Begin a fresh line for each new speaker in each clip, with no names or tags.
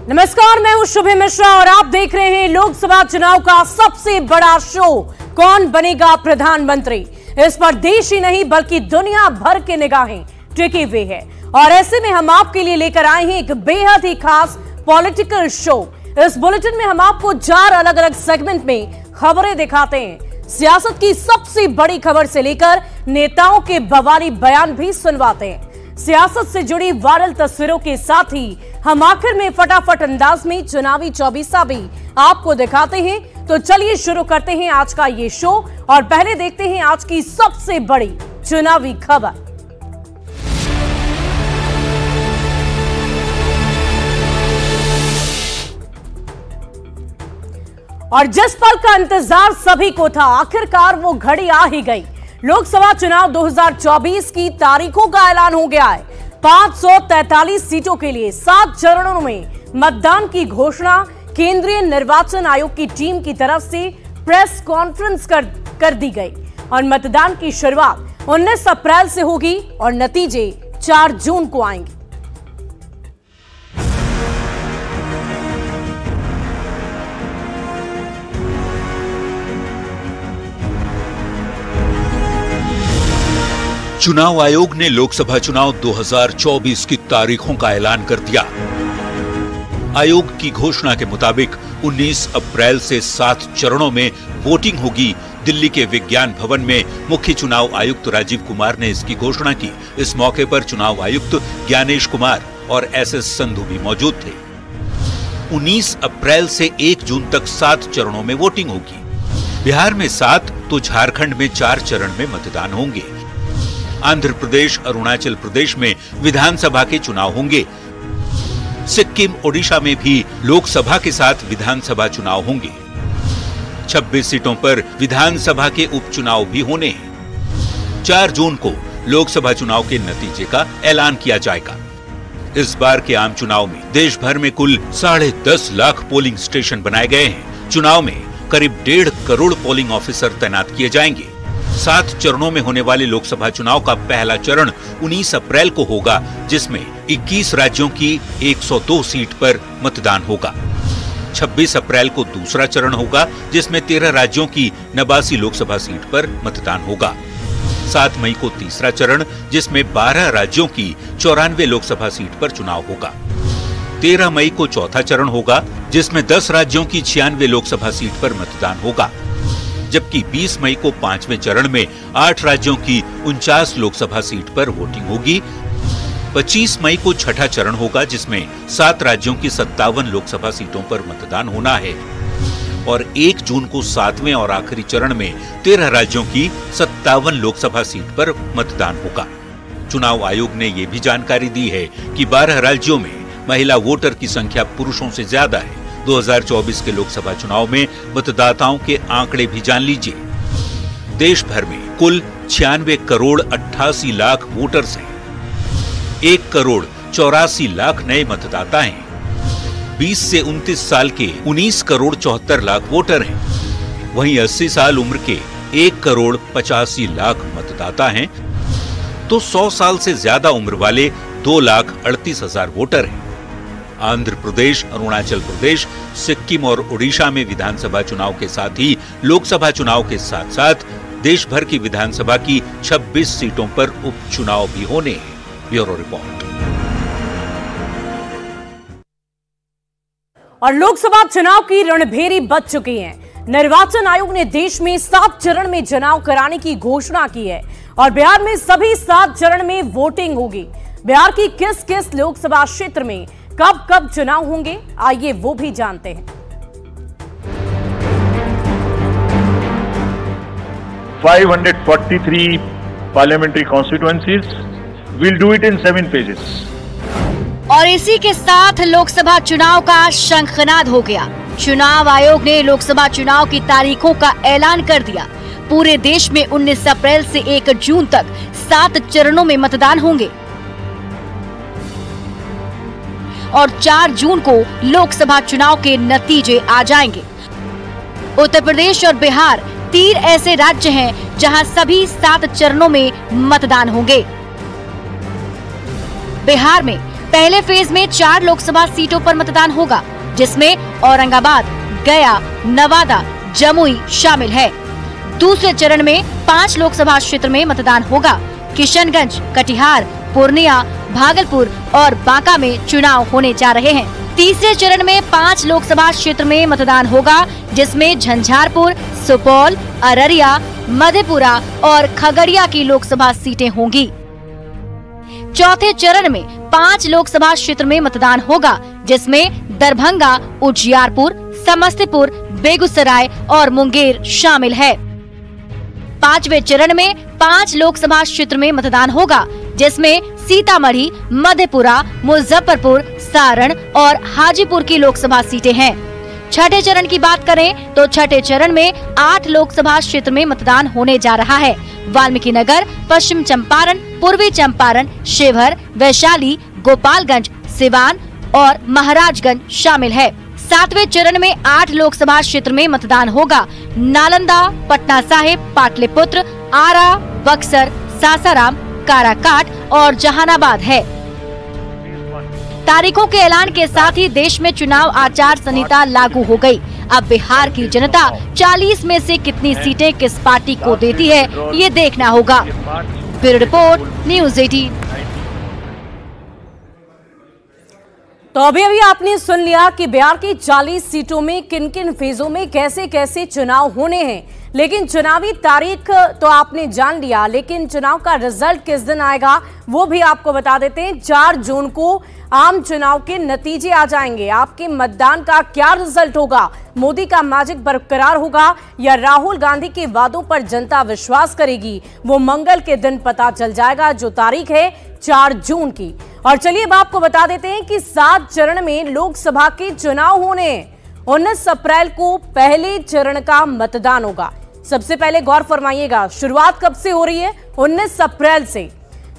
नमस्कार, मैं हूं शुभे मिश्रा और आप देख रहे हैं लोकसभा चुनाव का सबसे बड़ा शो कौन बनेगा प्रधानमंत्री। इस पर देश ही नहीं बल्कि दुनिया भर के निगाहें टिकी हुई है और ऐसे में हम आपके लिए लेकर आए हैं एक बेहद ही खास पॉलिटिकल शो। इस बुलेटिन में हम आपको 4 अलग अलग सेगमेंट में खबरें दिखाते हैं। सियासत की सबसे बड़ी खबर से लेकर नेताओं के बवाली बयान भी सुनवाते हैं। सियासत से जुड़ी वायरल तस्वीरों के साथ ही हम आखिर में फटाफट अंदाज में चुनावी चौबीसा भी आपको दिखाते हैं। तो चलिए शुरू करते हैं आज का ये शो और पहले देखते हैं आज की सबसे बड़ी चुनावी खबर। और जिस पल का इंतजार सभी को था, आखिरकार वो घड़ी आ ही गई। लोकसभा चुनाव 2024 की तारीखों का ऐलान हो गया है। 543 सीटों के लिए 7 चरणों में मतदान की घोषणा केंद्रीय निर्वाचन आयोग की टीम की तरफ से प्रेस कॉन्फ्रेंस कर दी गई और मतदान की शुरुआत 19 अप्रैल से होगी और नतीजे 4 जून को आएंगे।
चुनाव आयोग ने लोकसभा चुनाव 2024 की तारीखों का ऐलान कर दिया। आयोग की घोषणा के मुताबिक 19 अप्रैल से 7 चरणों में वोटिंग होगी। दिल्ली के विज्ञान भवन में मुख्य चुनाव आयुक्त राजीव कुमार ने इसकी घोषणा की। इस मौके पर चुनाव आयुक्त ज्ञानेश कुमार और एसएस संधू भी मौजूद थे। 19 अप्रैल से 1 जून तक 7 चरणों में वोटिंग होगी। बिहार में 7 तो झारखंड में 4 चरण में मतदान होंगे। आंध्र प्रदेश, अरुणाचल प्रदेश में विधानसभा के चुनाव होंगे। सिक्किम, ओडिशा में भी लोकसभा के साथ विधानसभा चुनाव होंगे। 26 सीटों पर विधानसभा के उपचुनाव भी होने हैं। 4 जून को लोकसभा चुनाव के नतीजे का ऐलान किया जाएगा। इस बार के आम चुनाव में देश भर में कुल 10.5 लाख पोलिंग स्टेशन बनाए गए हैं। चुनाव में करीब 1.5 करोड़ पोलिंग ऑफिसर तैनात किए जाएंगे। 7 चरणों में होने वाले लोकसभा चुनाव का पहला चरण 19 अप्रैल को होगा, जिसमें 21 राज्यों की 102 सीट पर मतदान होगा। 26 अप्रैल को दूसरा चरण होगा, जिसमें 13 राज्यों की 89 लोकसभा सीट पर मतदान होगा। 7 मई को तीसरा चरण, जिसमें 12 राज्यों की 94 लोकसभा सीट पर चुनाव होगा। 13 मई को चौथा चरण होगा, जिसमें 10 राज्यों की 96 लोकसभा सीट पर मतदान होगा। जबकि 20 मई को 5वें चरण में 8 राज्यों की 49 लोकसभा सीट पर वोटिंग होगी। 25 मई को छठा चरण होगा, जिसमें 7 राज्यों की 57 लोकसभा सीटों पर मतदान होना है और 1 जून को 7वें और आखिरी चरण में 13 राज्यों की 57 लोकसभा सीट पर मतदान होगा। चुनाव आयोग ने ये भी जानकारी दी है कि 12 राज्यों में महिला वोटर की संख्या पुरुषों से ज्यादा है। 2024 के लोकसभा चुनाव में मतदाताओं के आंकड़े भी जान लीजिए। देश भर में कुल 96 करोड़ 88 लाख वोटर्स हैं। 1 करोड़ 84 लाख नए मतदाता हैं। 20 से 29 साल के 19 करोड़ 74 लाख वोटर हैं। वहीं 80 साल उम्र के 1 करोड़ 85 लाख मतदाता हैं। तो 100 साल से ज्यादा उम्र वाले 2,38,000 वोटर हैं। आंध्र प्रदेश, अरुणाचल प्रदेश, सिक्किम और ओडिशा में विधानसभा चुनाव के साथ ही लोकसभा चुनाव के साथ साथ देश भर की विधानसभा की 26 सीटों पर उपचुनाव भी होने हैं। Bureau report.
और लोकसभा चुनाव की रणभेरी बज चुकी है। निर्वाचन आयोग ने देश में 7 चरण में चुनाव कराने की घोषणा की है और बिहार में सभी 7 चरण में वोटिंग होगी। बिहार की किस किस लोकसभा क्षेत्र में कब कब चुनाव होंगे, आइए वो भी जानते हैं।
543 parliamentary constituencies, we'll do it in 7 phases।
और इसी के साथ लोकसभा चुनाव का शंखनाद हो गया। चुनाव आयोग ने लोकसभा चुनाव की तारीखों का ऐलान कर दिया। पूरे देश में 19 अप्रैल से 1 जून तक 7 चरणों में मतदान होंगे और 4 जून को लोकसभा चुनाव के नतीजे आ जाएंगे। उत्तर प्रदेश और बिहार 3 ऐसे राज्य हैं जहां सभी 7 चरणों में मतदान होंगे। बिहार में पहले फेज में 4 लोकसभा सीटों पर मतदान होगा, जिसमें औरंगाबाद, गया, नवादा, जमुई शामिल है। दूसरे चरण में 5 लोकसभा क्षेत्र में मतदान होगा। किशनगंज, कटिहार, पूर्णिया, भागलपुर और बांका में चुनाव होने जा रहे हैं। तीसरे चरण में 5 लोकसभा क्षेत्र में मतदान होगा, जिसमें झंझारपुर, सुपौल, अररिया, मधेपुरा और खगड़िया की लोकसभा सीटें होंगी। चौथे चरण में 5 लोकसभा क्षेत्र में मतदान होगा, जिसमें दरभंगा, उजियारपुर, समस्तीपुर, बेगूसराय और मुंगेर शामिल है। पांचवें चरण में 5 लोकसभा क्षेत्र में मतदान होगा, जिसमें सीतामढ़ी, मधेपुरा, मुजफ्फरपुर, सारण और हाजीपुर की लोकसभा सीटें हैं। छठे चरण की बात करें तो छठे चरण में 8 लोकसभा क्षेत्र में मतदान होने जा रहा है। वाल्मीकिनगर, पश्चिम चंपारण, पूर्वी चंपारण, शिवहर, वैशाली, गोपालगंज, सिवान और महाराजगंज शामिल है। 7वें चरण में 8 लोकसभा क्षेत्र में मतदान होगा। नालंदा, पटना साहिब, पाटलिपुत्र, आरा, बक्सर, सासाराम, काराकाट और जहानाबाद है। तारीखों के ऐलान के साथ ही देश में चुनाव आचार संहिता लागू हो गई। अब बिहार की जनता 40 में से कितनी सीटें किस पार्टी को देती है, ये देखना होगा। Bureau report, news 18।
तो अभी आपने सुन लिया कि बिहार की 40 सीटों में किन किन फेजों में कैसे कैसे चुनाव होने हैं। लेकिन चुनावी तारीख तो आपने जान लिया, लेकिन चुनाव का रिजल्ट किस दिन आएगा वो भी आपको बता देते हैं। 4 जून को आम चुनाव के नतीजे आ जाएंगे। आपके मतदान का क्या रिजल्ट होगा? मोदी का मैजिक बरकरार होगा या राहुल गांधी के वादों पर जनता विश्वास करेगी? वो मंगल के दिन पता चल जाएगा, जो तारीख है 4 जून की। और चलिए अब आपको बता देते हैं कि 7 चरण में लोकसभा के चुनाव होने हैं। 19 अप्रैल को पहले चरण का मतदान होगा। सबसे पहले गौर फरमाइएगा, शुरुआत कब से हो रही है? 19 अप्रैल से।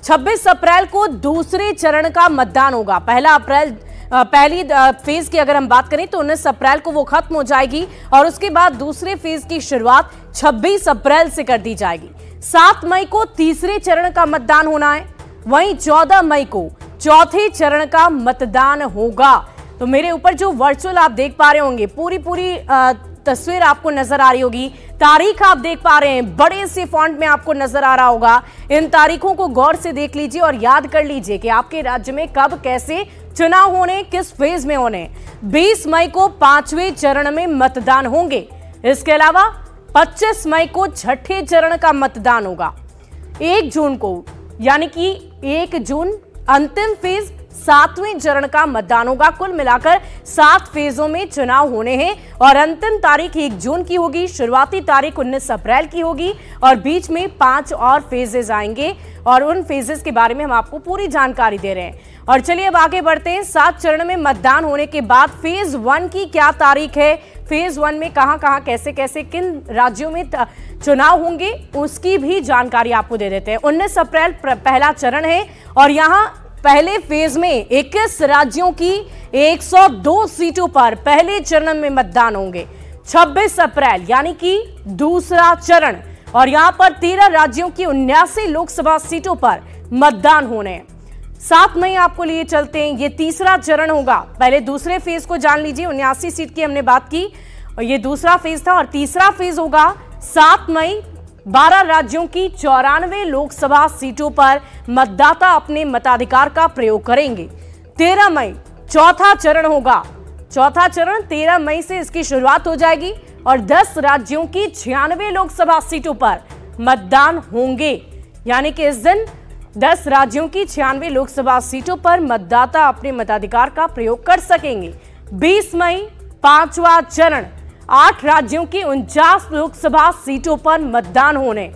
26 अप्रैल को दूसरे चरण का मतदान होगा। पहली फेज की अगर हम बात करें तो 19 अप्रैल को वो खत्म हो जाएगी और उसके बाद दूसरे फेज की शुरुआत 26 अप्रैल से कर दी जाएगी। 7 मई को तीसरे चरण का मतदान होना है। वहीं 14 मई को चौथे चरण का मतदान होगा। तो मेरे ऊपर जो वर्चुअल आप देख पा रहे होंगे, पूरी तस्वीर आपको नजर आ रही होगी। तारीख आप देख पा रहे हैं, बड़े से फॉन्ट में आपको नजर आ रहा होगा। इन तारीखों को गौर से देख लीजिए और याद कर लीजिए कि आपके राज्य में कब कैसे चुनाव होने, किस फेज में होने। 20 मई को 5वें चरण में मतदान होंगे। इसके अलावा 25 मई को छठे चरण का मतदान होगा। 1 जून को यानी कि 1 जून अंतिम फेज 7वें चरण का मतदान होगा। कुल मिलाकर 7 फेजों में चुनाव होने हैं और अंतिम तारीख 1 जून की होगी। शुरुआती तारीख 19 अप्रैल की होगी और बीच में 5 और फेजेस आएंगे और उन फेजेस के बारे में हम आपको पूरी जानकारी दे रहे हैं। और चलिए अब आगे बढ़ते हैं। 7 चरण में मतदान होने के बाद फेज 1 की क्या तारीख है, फेज 1 में कहां कैसे कैसे किन राज्यों में चुनाव होंगे, उसकी भी जानकारी आपको दे देते हैं। 19 अप्रैल पहला चरण है और यहां पहले फेज में 21 राज्यों की 102 सीटों पर पहले चरण में मतदान होंगे। 26 अप्रैल यानी कि दूसरा चरण और यहां पर 13 राज्यों की 79 लोकसभा सीटों पर मतदान होने हैं। 7 मई आपको लिए चलते हैं, ये तीसरा चरण होगा। पहले दूसरे फेज को जान लीजिए, 79 सीट की हमने बात की और ये दूसरा फेज था। और तीसरा फेज होगा 7 मई, 12 राज्यों की 94 लोकसभा सीटों पर मतदाता अपने मताधिकार का प्रयोग करेंगे। 13 मई चौथा चरण होगा। चौथा चरण 13 मई से इसकी शुरुआत हो जाएगी और 10 राज्यों की 96 लोकसभा सीटों पर मतदान होंगे। यानी कि इस दिन 10 राज्यों की 96 लोकसभा सीटों पर मतदाता अपने मताधिकार का प्रयोग कर सकेंगे। 20 मई 5वां चरण, 8 राज्यों की 49 लोकसभा सीटों पर मतदान होने।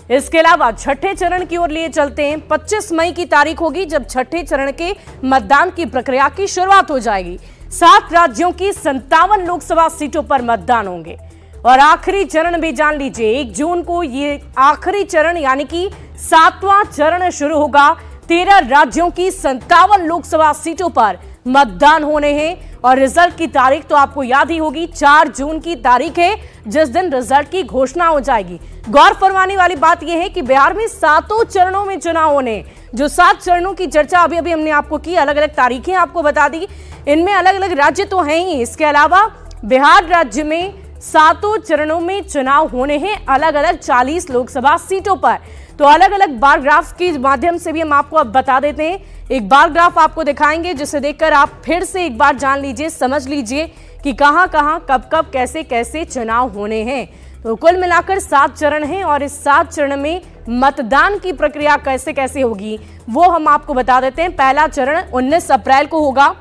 इसके अलावा छठे चरण की ओर लिए चलते हैं। 25 मई की तारीख होगी जब छठे चरण के मतदान की प्रक्रिया की शुरुआत हो जाएगी। 7 राज्यों की 57 लोकसभा सीटों पर मतदान होंगे। और आखिरी चरण भी जान लीजिए, 1 जून को ये आखिरी चरण यानी कि 7वां चरण शुरू होगा। 13 राज्यों की 57 लोकसभा सीटों पर मतदान होने हैं और रिजल्ट की तारीख तो आपको याद ही होगी, 4 जून की तारीख है जिस दिन रिजल्ट की घोषणा हो जाएगी। गौर फरमाने वाली बात यह है कि बिहार में 7 चरणों में चुनाव होने, जो 7 चरणों की चर्चा अभी अभी हमने आपको की, अलग अलग तारीखें आपको बता दी, इनमें अलग अलग राज्य तो हैं ही, इसके अलावा बिहार राज्य में 7 चरणों में चुनाव होने हैं अलग अलग 40 लोकसभा सीटों पर। तो अलग अलग बार ग्राफ के माध्यम से भी हम आपको अब बता देते हैं। एक बार ग्राफ आपको दिखाएंगे जिसे देखकर आप फिर से एक बार जान लीजिए, समझ लीजिए कि कहां कहां कब कब कैसे कैसे चुनाव होने हैं। तो कुल मिलाकर 7 चरण हैं और इस 7 चरण में मतदान की प्रक्रिया कैसे कैसे होगी वो हम आपको बता देते हैं। पहला चरण 19 अप्रैल को होगा।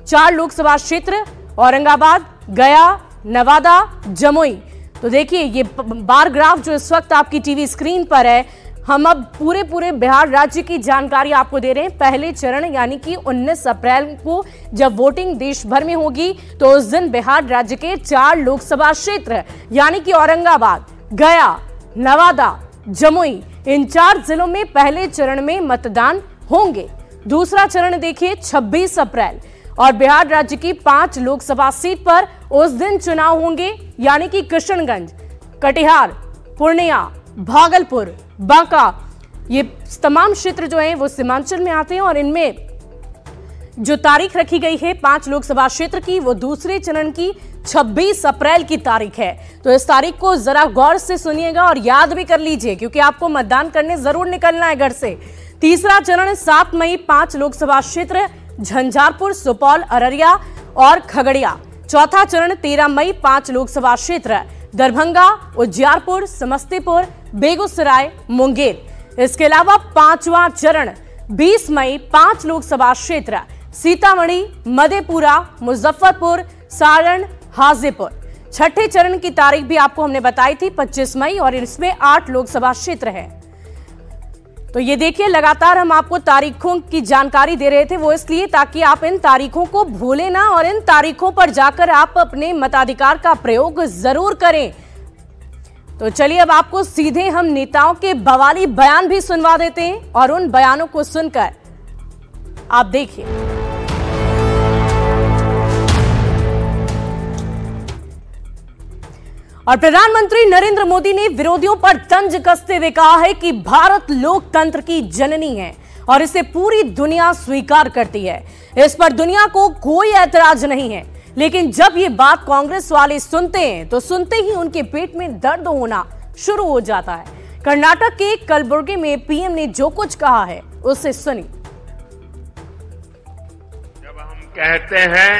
4 लोकसभा क्षेत्र, औरंगाबाद, गया, नवादा, जमुई। तो देखिए ये बार ग्राफ जो इस वक्त आपकी टीवी स्क्रीन पर है, हम अब पूरे बिहार राज्य की जानकारी आपको दे रहे हैं। पहले चरण यानी कि 19 अप्रैल को जब वोटिंग देश भर में होगी तो उस दिन बिहार राज्य के 4 लोकसभा क्षेत्र यानी कि औरंगाबाद, गया, नवादा, जमुई, इन 4 जिलों में पहले चरण में मतदान होंगे। दूसरा चरण देखिए 26 अप्रैल और बिहार राज्य की 5 लोकसभा सीट पर उस दिन चुनाव होंगे यानी कि किशनगंज, कटिहार, पूर्णिया, भागलपुर, बांका, ये तमाम क्षेत्र जो हैं वो सीमांचल में आते हैं और इनमें जो तारीख रखी गई है 5 लोकसभा क्षेत्र की वो दूसरे चरण की 26 अप्रैल की तारीख है। तो इस तारीख को जरा गौर से सुनिएगा और याद भी कर लीजिए क्योंकि आपको मतदान करने जरूर निकलना है घर से। तीसरा चरण 7 मई 5 लोकसभा क्षेत्र झंझारपुर, सुपौल, अररिया और खगड़िया। चौथा चरण 13 मई 5 लोकसभा क्षेत्र दरभंगा, उज्जियारपुर, समस्तीपुर, बेगूसराय, मुंगेर। इसके अलावा 5वां चरण 20 मई 5 लोकसभा क्षेत्र सीतामढ़ी, मधेपुरा, मुजफ्फरपुर, सारण, हाजीपुर। छठे चरण की तारीख भी आपको हमने बताई थी 25 मई और इसमें 8 लोकसभा क्षेत्र है। तो ये देखिए लगातार हम आपको तारीखों की जानकारी दे रहे थे, वो इसलिए ताकि आप इन तारीखों को भूलें ना और इन तारीखों पर जाकर आप अपने मताधिकार का प्रयोग जरूर करें। तो चलिए अब आपको सीधे हम नेताओं के बवाली बयान भी सुनवा देते हैं और उन बयानों को सुनकर आप देखिए। और प्रधानमंत्री नरेंद्र मोदी ने विरोधियों पर तंज कसते हुए कहा है कि भारत लोकतंत्र की जननी है और इसे पूरी दुनिया स्वीकार करती है। इस पर दुनिया को कोई ऐतराज नहीं है, लेकिन जब ये बात कांग्रेस वाले सुनते हैं तो सुनते ही उनके पेट में दर्द होना शुरू हो जाता है। कर्नाटक के कलबुर्गी में पीएम ने जो कुछ कहा है उसे सुनिए।
जब हम कहते हैं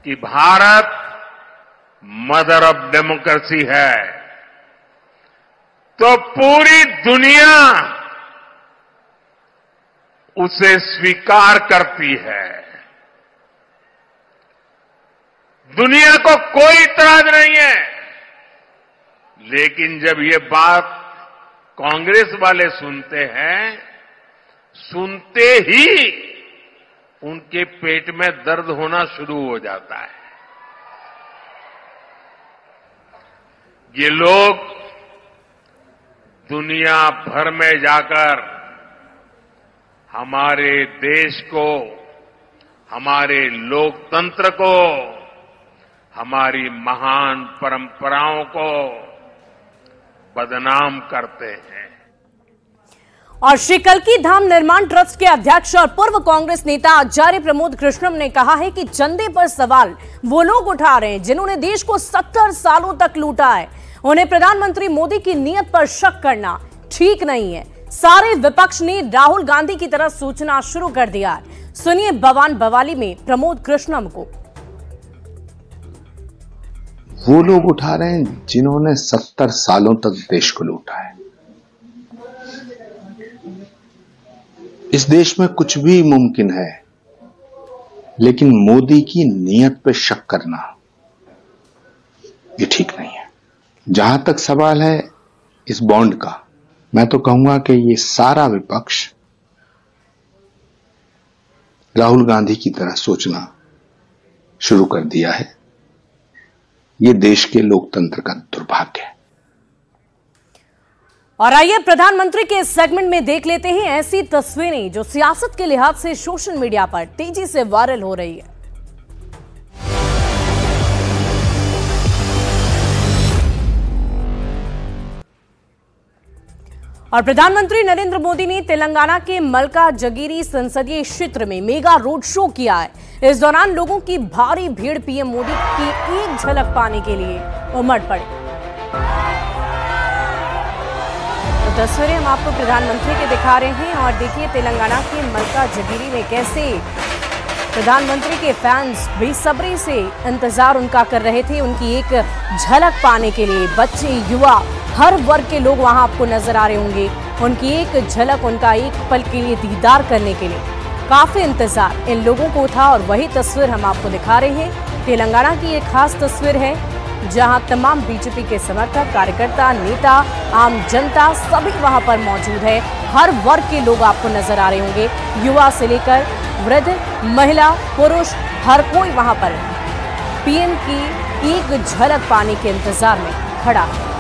कि भारत मदर ऑफ डेमोक्रेसी है तो पूरी दुनिया उसे स्वीकार करती है। दुनिया को कोई इतराज नहीं है, लेकिन जब ये बात कांग्रेस वाले सुनते हैं, सुनते ही उनके पेट में दर्द होना शुरू हो जाता है। ये लोग दुनिया भर में जाकर हमारे देश को, हमारे लोकतंत्र को, हमारी महान परंपराओं को बदनाम करते हैं।
और श्री कल्की धाम निर्माण ट्रस्ट के अध्यक्ष और पूर्व कांग्रेस नेता आचार्य प्रमोद कृष्णम ने कहा है कि चंदे पर सवाल वो लोग उठा रहे हैं जिन्होंने देश को 70 सालों तक लूटा है। उन्हें प्रधानमंत्री मोदी की नीयत पर शक करना ठीक नहीं है। सारे विपक्ष ने राहुल गांधी की तरह सोचना शुरू कर दिया है। सुनिए बवान बवाली में प्रमोद कृष्णम को।
वो लोग उठा रहे हैं जिन्होंने 70 सालों तक देश को लूटा है। इस देश में कुछ भी मुमकिन है, लेकिन मोदी की नीयत पे शक करना ये ठीक नहीं है। जहां तक सवाल है इस बॉन्ड का, मैं तो कहूंगा कि ये सारा विपक्ष राहुल गांधी की तरह सोचना शुरू कर दिया है। ये देश के लोकतंत्र का दुर्भाग्य है।
और आइए प्रधानमंत्री के इस सेगमेंट में देख लेते हैं ऐसी तस्वीरें जो सियासत के लिहाज से सोशल मीडिया पर तेजी से वायरल हो रही है। और प्रधानमंत्री नरेंद्र मोदी ने तेलंगाना के मल्काजगिरी संसदीय क्षेत्र में मेगा रोड शो किया है। इस दौरान लोगों की भारी भीड़ पीएम मोदी की एक झलक पाने के लिए उमड़ पड़ी। तो तस्वीरें हम आपको प्रधानमंत्री के दिखा रहे हैं और देखिए तेलंगाना के मल्काजगिरी में कैसे प्रधानमंत्री के फैंस बेसब्री से इंतजार उनका कर रहे थे, उनकी एक झलक पाने के लिए। बच्चे, युवा, हर वर्ग के लोग वहां आपको नजर आ रहे होंगे, उनकी एक झलक, उनका एक पल के लिए दीदार करने के लिए काफी इंतजार इन लोगों को था। और वही तस्वीर हम आपको दिखा रहे हैं। तेलंगाना की एक खास तस्वीर है जहां तमाम बीजेपी के समर्थक, कार्यकर्ता, नेता, आम जनता सभी वहां पर मौजूद है। हर वर्ग के लोग आपको नजर आ रहे होंगे, युवा से लेकर वृद्ध, महिला, पुरुष, हर कोई वहां पर पीएम की एक झलक पाने के इंतजार में खड़ा है।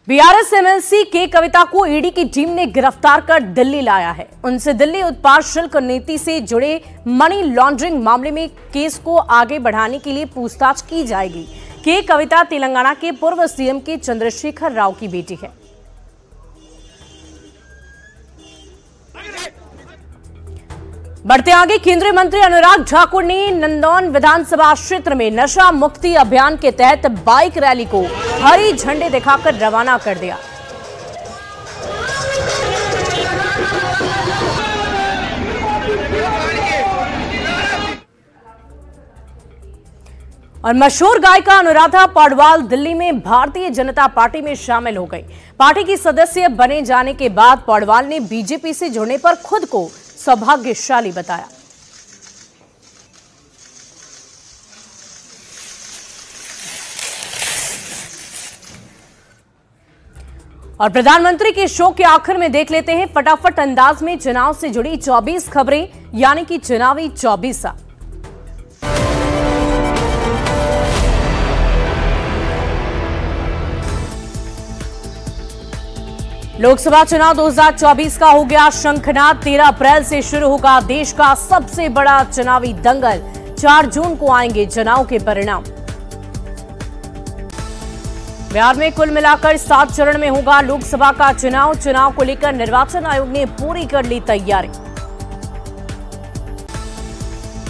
बीआरएस एमएलसी के कविता को ईडी की टीम ने गिरफ्तार कर दिल्ली लाया है। उनसे दिल्ली उत्पाद शुल्क नीति से जुड़े मनी लॉन्ड्रिंग मामले में केस को आगे बढ़ाने के लिए पूछताछ की जाएगी। के कविता तेलंगाना के पूर्व सीएम के चंद्रशेखर राव की बेटी है। बढ़ते आगे, केंद्रीय मंत्री अनुराग ठाकुर ने नंदौन विधानसभा क्षेत्र में नशा मुक्ति अभियान के तहत बाइक रैली को हरी झंडे दिखाकर रवाना कर दिया। और मशहूर गायिका अनुराधा पौडवाल दिल्ली में भारतीय जनता पार्टी में शामिल हो गई। पार्टी की सदस्य बने जाने के बाद पौडवाल ने बीजेपी से जुड़ने पर खुद को सौभाग्यशाली बताया। और प्रधानमंत्री के शो के आखिर में देख लेते हैं फटाफट अंदाज में चुनाव से जुड़ी 24 खबरें, यानी कि चुनावी 24। लोकसभा चुनाव 2024 का हो गया शंखनाद। 13 अप्रैल से शुरू होगा देश का सबसे बड़ा चुनावी दंगल। 4 जून को आएंगे चुनाव के परिणाम। बिहार में कुल मिलाकर 7 चरण में होगा लोकसभा का चुनाव। चुनाव को लेकर निर्वाचन आयोग ने पूरी कर ली तैयारी।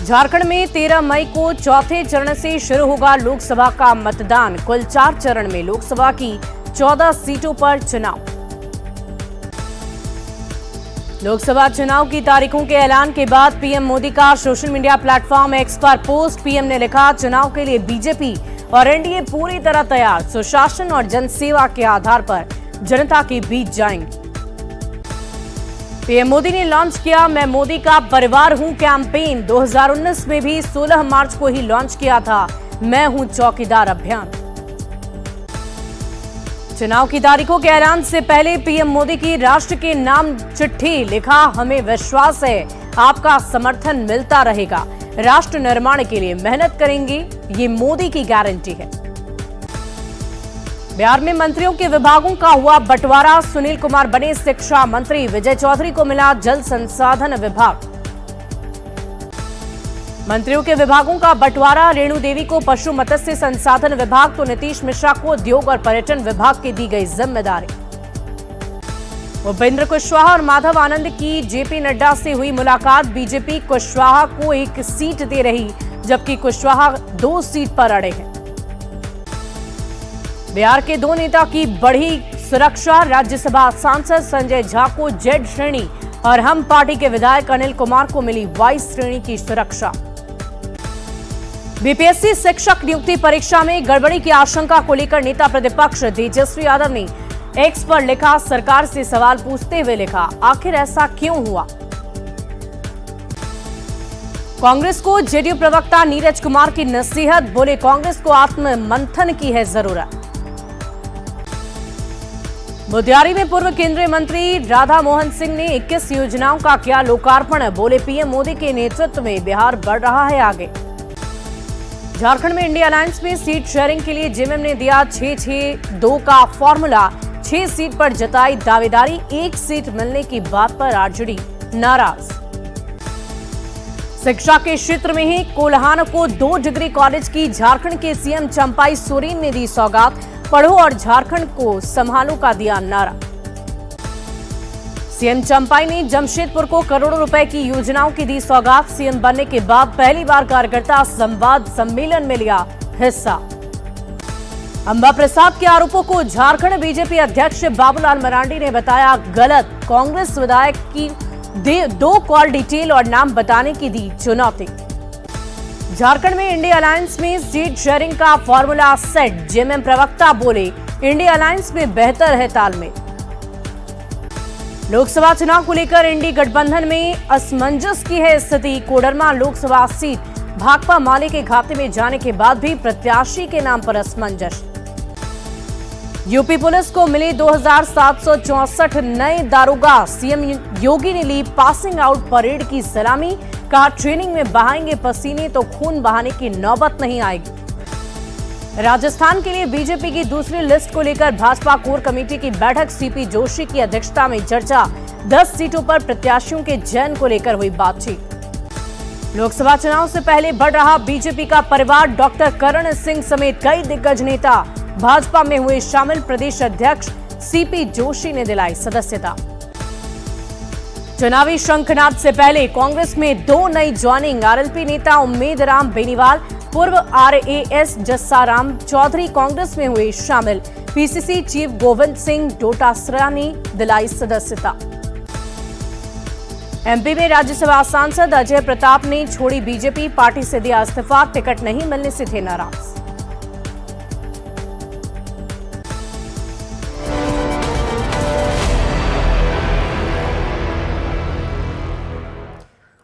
झारखंड में 13 मई को चौथे चरण से शुरू होगा लोकसभा का मतदान। कुल 4 चरण में लोकसभा की 14 सीटों पर चुनाव। लोकसभा चुनाव की तारीखों के ऐलान के बाद पीएम मोदी का सोशल मीडिया प्लेटफॉर्म एक्स पर पोस्ट। पीएम ने लिखा, चुनाव के लिए बीजेपी और एनडीए पूरी तरह तैयार। सुशासन और जनसेवा के आधार पर जनता के बीच जाएंगे। पीएम मोदी ने लॉन्च किया मैं मोदी का परिवार हूं कैंपेन। 2019 में भी 16 मार्च को ही लॉन्च किया था मैं हूं चौकीदार अभियान। चुनाव की तारीखों के ऐलान से पहले पीएम मोदी की राष्ट्र के नाम चिट्ठी। लिखा, हमें विश्वास है आपका समर्थन मिलता रहेगा। राष्ट्र निर्माण के लिए मेहनत करेंगे, ये मोदी की गारंटी है। बिहार में मंत्रियों के विभागों का हुआ बंटवारा। सुनील कुमार बने शिक्षा मंत्री। विजय चौधरी को मिला जल संसाधन विभाग। मंत्रियों के विभागों का बंटवारा। रेणु देवी को पशु मत्स्य संसाधन विभाग तो नीतीश मिश्रा को उद्योग और पर्यटन विभाग की दी गई जिम्मेदारी। उपेंद्र कुशवाहा और माधव आनंद की जेपी नड्डा से हुई मुलाकात। बीजेपी कुशवाहा को 1 सीट दे रही, जबकि कुशवाहा 2 सीट पर अड़े हैं। बिहार के 2 नेता की बढ़ी सुरक्षा। राज्यसभा सांसद संजय झा को जेड श्रेणी और हम पार्टी के विधायक अनिल कुमार को मिली वाई श्रेणी की सुरक्षा। बीपीएससी शिक्षक नियुक्ति परीक्षा में गड़बड़ी की आशंका को लेकर नेता प्रतिपक्ष तेजस्वी यादव ने एक्स पर लिखा, सरकार से सवाल पूछते हुए लिखा, आखिर ऐसा क्यों हुआ। कांग्रेस को जेडीयू प्रवक्ता नीरज कुमार की नसीहत। बोले, कांग्रेस को आत्म मंथन की है जरूरत। मोतिहारी में पूर्व केंद्रीय मंत्री राधा मोहन सिंह ने 21 योजनाओं का किया लोकार्पण। बोले, पीएम मोदी के नेतृत्व में बिहार बढ़ रहा है आगे। झारखंड में इंडिया अलायंस में सीट शेयरिंग के लिए जेएमएम ने दिया 6-6-2 का फॉर्मूला। 6 सीट पर जताई दावेदारी। 1 सीट मिलने की बात पर आरजेडी नाराज। शिक्षा के क्षेत्र में ही कोल्हान को 2 डिग्री कॉलेज की झारखंड के सीएम चंपाई सोरेन ने दी सौगात। पढ़ो और झारखंड को संभालो का दिया नारा। सीएम चंपाई ने जमशेदपुर को करोड़ों रुपए की योजनाओं की दी सौगात। सीएम बनने के बाद पहली बार कार्यकर्ता संवाद सम्मेलन में लिया हिस्सा। अंबा प्रसाद के आरोपों को झारखंड बीजेपी अध्यक्ष बाबूलाल मरांडी ने बताया गलत। कांग्रेस विधायक की 2 कॉल डिटेल और नाम बताने की दी चुनौती। झारखंड में इंडिया अलायंस में सीट शेयरिंग का फॉर्मूला सेट। जेएमएम प्रवक्ता बोले इंडिया अलायंस में बेहतर है तालमेल। लोकसभा चुनाव को लेकर इंडी गठबंधन में असमंजस की है स्थिति। कोडरमा लोकसभा सीट भाकपा माले के खाते में जाने के बाद भी प्रत्याशी के नाम पर असमंजस। यूपी पुलिस को मिले 2764 नए दारोगा। सीएम योगी ने ली पासिंग आउट परेड की सलामी। कहा ट्रेनिंग में बहाएंगे पसीने तो खून बहाने की नौबत नहीं आएगी। राजस्थान के लिए बीजेपी की दूसरी लिस्ट को लेकर भाजपा कोर कमेटी की बैठक। सीपी जोशी की अध्यक्षता में चर्चा। 10 सीटों पर प्रत्याशियों के चयन को लेकर हुई बातचीत। लोकसभा चुनाव से पहले बढ़ रहा बीजेपी का परिवार। डॉक्टर करण सिंह समेत कई दिग्गज नेता भाजपा में हुए शामिल। प्रदेश अध्यक्ष सीपी जोशी ने दिलाई सदस्यता। चुनावी शंखनाद से पहले कांग्रेस में 2 नई ज्वाइनिंग। आरएलपी नेता उम्मेद राम बेनीवाल, पूर्व आरएएस जस्साराम चौधरी कांग्रेस में हुए शामिल। पीसीसी चीफ गोविंद सिंह डोटासरा ने दिलाई सदस्यता। एमपी में राज्यसभा सांसद अजय प्रताप ने छोड़ी बीजेपी। पार्टी से दिया इस्तीफा। टिकट नहीं मिलने से थे नाराज।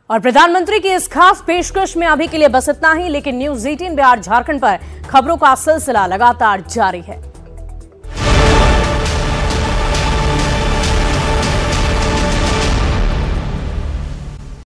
और प्रधानमंत्री की इस खास पेशकश में अभी के लिए बस इतना ही। लेकिन न्यूज़ 18 बिहार झारखंड पर खबरों का सिलसिला लगातार जारी है।